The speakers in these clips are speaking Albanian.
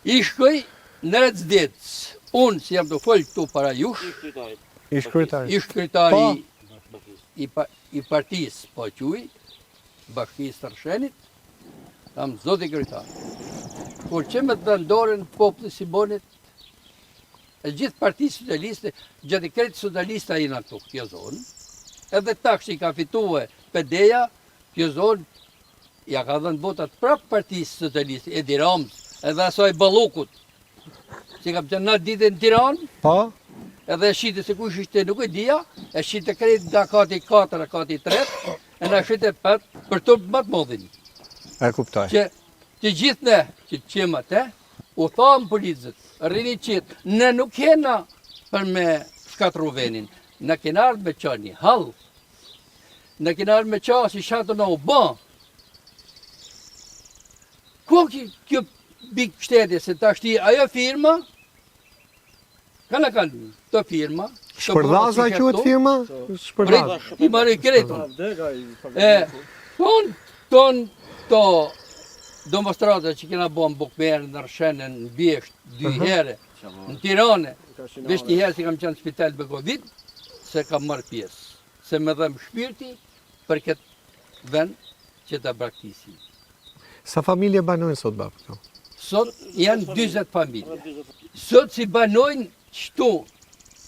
I shkoj në Recdec. Unë si jam të folë këtu para jush. Ish kryetari. Ish kryetari i partisë, po quj, bashkisë të Rrshenit, tam zoti kryetar. Kur që me të vendorën populli si bonit, e gjithë partisë socialiste, gjatë kretë socialista i në këtu, kjo zonë, edhe takshi ka fitue PD-ja, kjo zonë, ja ka dhënë votat prapë partisë socialiste, Edi Ramës, edhe asoj Ballukut, që kam qenë në ditë në Tiranë, Po? edhe e shite se kush ishte nuk e dija, e shite kretë nga kati 4, kati 3, e në shite 5, për të më të modhin. E kuptoj. Që gjithë ne, që qemë atë, u thamë policët, rini qitë, ne nuk jena për me shkatru venin, në kena ardhë me qa një halë, në kena ardhë me qa si shatë në u ban. Ko kjo bikë shtetje, se ta shti ajo firma, kanë të firma. Shpërdaza quhet firma? Shpërdaza. I marrë kretën. Ton to demonstrata që kena bo në Bukmerë, në Rrshenën, në Bjesht, 2 herë, në Tiranë, veç një herë si kam qenë në spital me Covid, se kam marrë pjesë. Se me dhem shpirti për këtë vend që ta braktisim. Sa familje banojnë sot bapë këto? Sot janë 20 familje. Sot si banojnë qëtu,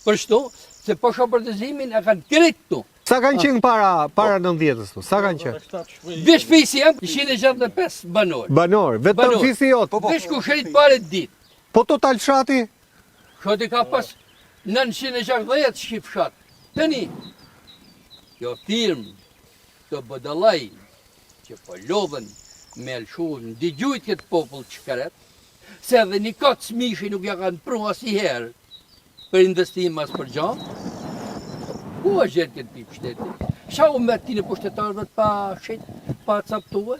për shtu, se po shopërtëzimin e kanë kretë këtu. Sa kanë qenë para 90-s tu? Sa kanë qenë? Vesh fisi jam, 165 banor. Banor, vetëm fisi jotë. Vesh ku shërit pare ditë. Po total fshati? Shoti ka pas 960 shqip fshat. Tëni, kjo firmë, të bëdalaj, që po lodhen me lëshu, në digjujt këtë popull që karet, se edhe një katë smishi nuk ja kanë pru asë i herë për investim as për gjanë, ku a gjerë këtë pipë shtetit? Qa u me ti në pushtetarëve pa shetë, pa captue?